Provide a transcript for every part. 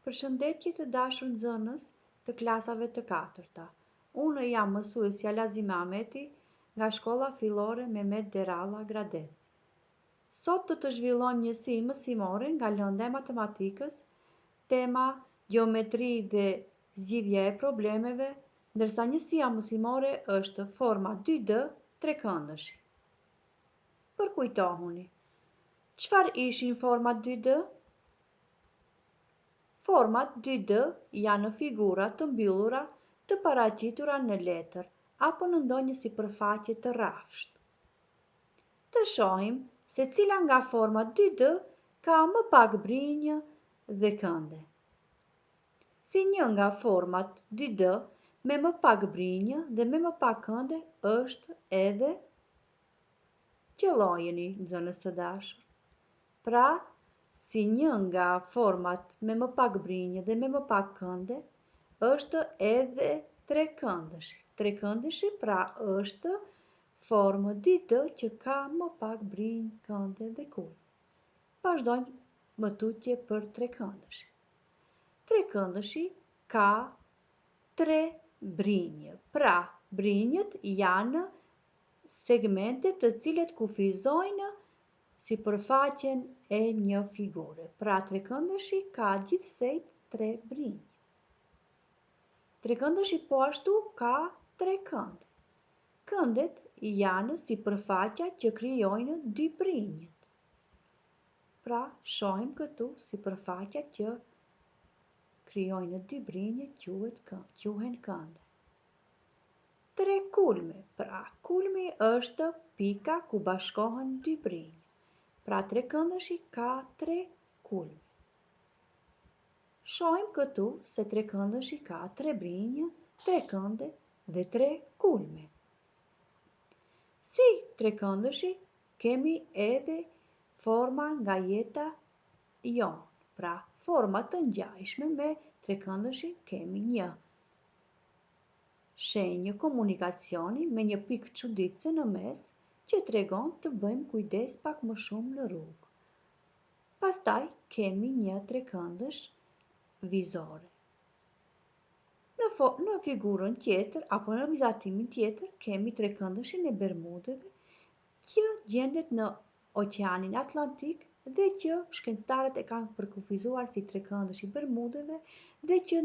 Përshëndetje të dashur nxënës të klasave të katërta. Unë jam mësuesja Lazima Ahmeti nga shkolla fillore Mehmet Deralla Gradec. Sot do të zhvillojmë njësi mësimore nga lënda e matematikës, tema gjeometri dhe zgjidhja e problemeve, ndërsa njësia mësimore është forma 2D trekëndëshi. Përkujtohuni, çfarë ishin format 2D? Format 2D janë figura të mbyllura të paraqitura në letër apo në ndonjë sipërfaqe të rrafshtë. Të shohim se cila nga format 2D ka më pak brinjë dhe kënde. Si një nga format 2D me më pak brinjë dhe me më pak kënde është edhe qellojeni, nxënës të dashur. Pra, si një nga format me më pak brinjë dhe me më pak kënde, është edhe trekëndëshi. Trekëndëshi pra është formë 2D që ka më pak brinjë, kënde dhe kulm. Vazhdojmë më tutje për trekëndëshi. Trekëndëshi ka 3 brinjë. Pra, brinjët janë segmente të cilet kufizojnë sipërfaqen e një figure. Pra, trekëndëshi ka gjithsej 3 brinjë. Trekëndëshi po ashtu ka 3 kënde. Këndet janë sipërfaqja që krijojnë 2 brinjët. Pra, shohim këtu sipërfaqja që krijojnë 2 brinjë quhen kënde. 3 kulme. Pra, kulmi është pika ku bashkohen 2 brinjë. Pra, trekëndëshi ka 3 kulme. Shohim këtu se trekëndëshi ka 3 brinjë, 3 kënde dhe 3 kulme. Si trekëndëshi kemi edhe forma nga jeta jonë. Pra, forma të ngjashme me trekëndëshin kemi një shenjë komunikacioni me një pikë çuditëse në mes që tregon të bëjmë kujdes pak më shumë në rrugë. Pastaj kemi një trekëndësh vizore. Në figurën tjetër apo në vizatimin tjetër kemi trekëndëshin e Bermudeve që gjendet në Oqeanin Atlantik dhe që shkencëtarët e kanë përkufizuar si trekëndësh i Bermudeve dhe që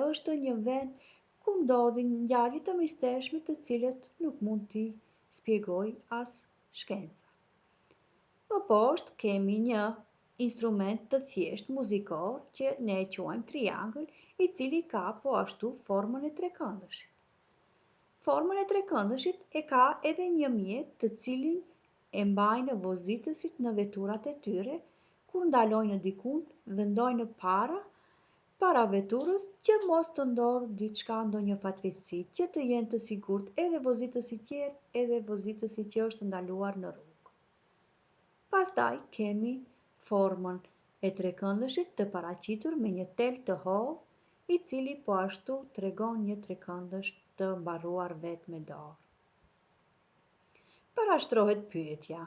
është një vend ku ndodhin ngjarje të mistershme të cilët nuk mund t'i spjegoj as shkenca. Më poshtë kemi një instrument të thjeshtë muzikor që ne e quajmë triangël, i cili ka po ashtu formën e trekëndëshit. Formën e trekëndëshit e ka edhe një mjet të cilin e mbajnë vozitësit në veturat e tyre, kur ndalojnë dikund, vendojnë para veturës që mos të ndodhë diçka, ndonjë fatkeqësi, që të jenë të sigurt edhe vozitësi tjerë, edhe vozitësi që është ndaluar në rrugë. Pastaj kemi formën e trekëndëshit të paraqitur me një tel të hollë, i cili po ashtu tregon një trekëndësh të mbarruar vetë me dorë. Parashtrohet pyetja: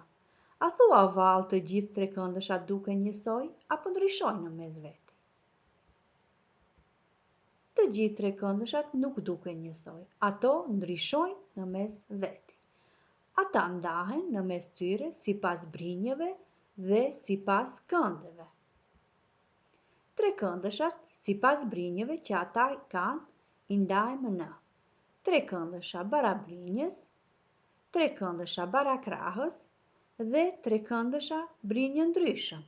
a thua vallë të gjithë trekëndëshat duken njësoj apo ndryshojnë në mes veti? Të gjithë trekëndëshat nuk duken njësoj, ato ndryshojnë në mes veti. Ata ndahen në mes tyre sipas brinjëve dhe sipas këndeve. Trekëndëshat sipas brinjëve që ata kanë i ndajmë në trekëndësha barabrinjës, trekëndësha barakrahës dhe trekëndësha brinjëndryshëm.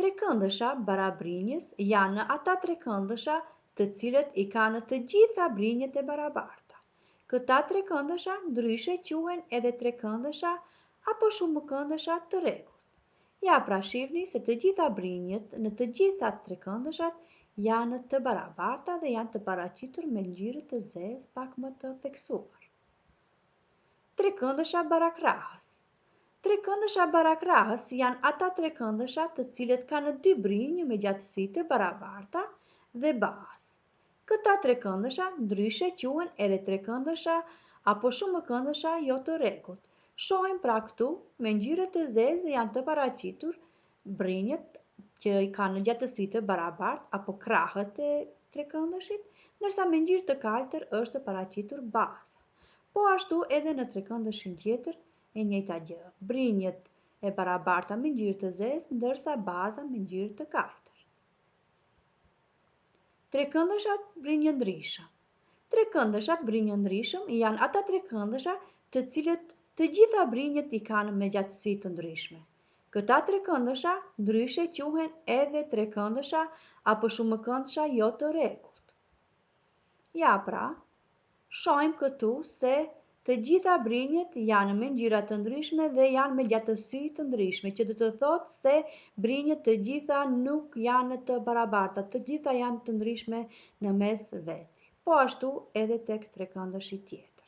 Trekëndësha barabrinjës janë ata trekëndësha të cilët i kanë të gjitha brinjët e barabarta. Këta trekëndësha ndryshe quhen edhe trekëndësha apo shumëkëndësha të rregullt. Ja pra shihni se të gjitha brinjët në të gjitha trekëndëshat janë të barabarta dhe janë të paraqitur me ngjyrë të zezë pak më të theksuar. Trekëndësha barakrahës. Trekëndësha barakrahës janë ata trekëndësha të cilët kanë 2 brinjë me gjatësi të barabarta dhe bazë. Këta trekëndësha ndryshe quhen edhe trekëndësha apo shumëkëndësha jo të rregullt. Shohim pra këtu me ngjyrë të zezë janë të paraqitur brinjët që i ka në gjatësi të barabartë apo krahët e trekëndëshit, ndërsa me ngjyrë të kaltër është paraqitur baza. Po ashtu edhe në trekëndëshin tjetër e njëjta gjë, brinjët e barabarta me ngjyrë të zezë, ndërsa baza me ngjyrë të kaltër. Trekëndëshat brinjëndrishëm. Trekëndëshat brinjëndrishëm janë ata trekëndësha të cilët të gjitha brinjët i kanë me gjatësi të ndryshme. Këta trekëndësha ndryshe quhen edhe trekëndësha apo shumëkëndësha jo të rregullt. Ja pra, shohim këtu se të gjitha brinjët janë me ngjyra të ndryshme dhe janë me gjatësi të ndryshme, që do të thotë se brinjët të gjitha nuk janë të barabarta, të gjitha janë të ndryshme në mes veti. Po ashtu edhe tek trekëndëshi tjetër.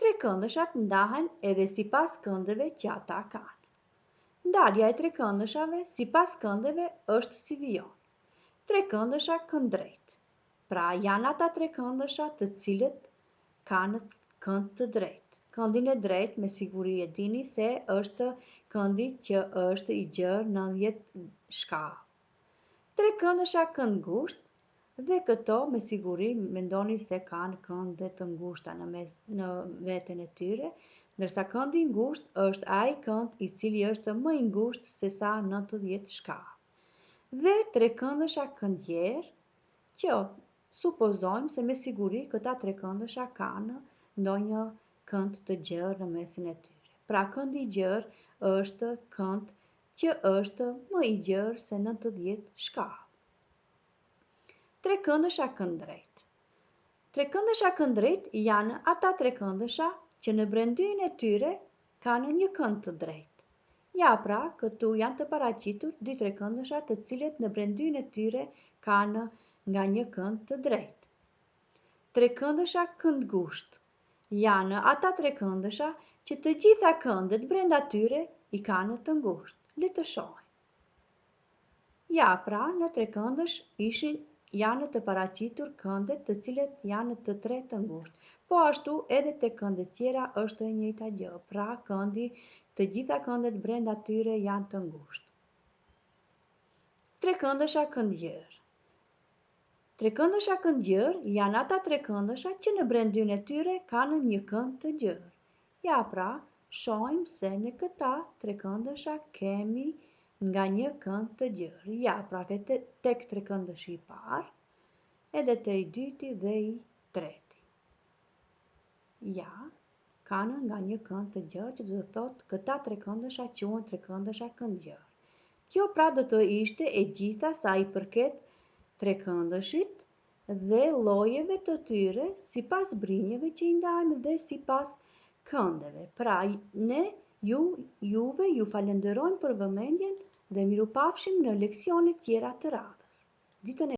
Trekëndëshat ndahen edhe sipas këndeve që ata kanë. Ndarja e trekëndëshave sipas këndeve është si vijon. Trekëndësha këndrejt. Pra janë ata trekëndësha të cilët kanë kënd të drejtë. Këndin e drejtë me siguri e dini se është këndi që është i gjerë 90 shkallë. Trekëndësha kënd ngushtë dhe këto me siguri mendoni se kanë kënde të ngushta në veten e tyre, ndërsa këndi i ngushtë është ai kënd i cili është më i ngushtë se sa 90 shkallë. Dhe trekëndësha këndjer, që supozojmë se me siguri këta trekëndësha kanë ndonjë kënd të gjerë në mesin e tyre. Pra këndi i gjerë është kënd që është më i gjerë se 90 shkallë. Trekëndësha këndrejt. Trekëndësha këndrejt janë ata trekëndësha që në brendin e tyre kanë një kënd të drejtë. Ja pra, këtu janë të paraqitur dy trekëndësha të cilët në brendin e tyre kanë nga një kënd të drejtë. Trekëndësha këndgusht janë ata trekëndësha që të gjitha këndet brenda tyre i kanë të ngushtë. Le të shohim. Ja pra, në trekëndësh janë të paraqitur këndet të cilët janë të tre të ngushtë. Po ashtu edhe te këndet tjera është e njëjta gjë, pra të gjitha këndet brenda tyre janë të ngushtë. Trekëndësha këndjer. Trekëndësha këndjer janë ata trekëndësha që në brendin e tyre kanë një kënd të gjerë. Ja pra, shohim se në këta trekëndësha kemi nga një kënd të gjerë. Ja pra, tek trekëndëshi i parë, edhe te i dyti dhe i treti. Ja, kanë nga një kënd të gjerë, që do të thotë këta trekëndësha quhen trekëndësha këndjer. Kjo pra do të ishte e gjitha sa i përket trekëndëshit dhe llojeve të tyre sipas brinjeve që i ndajmë dhe sipas këndeve. Pra juve ju falenderojmë për vëmendjen dhe mirupafshim në leksionet tjera të radhës. Ditën e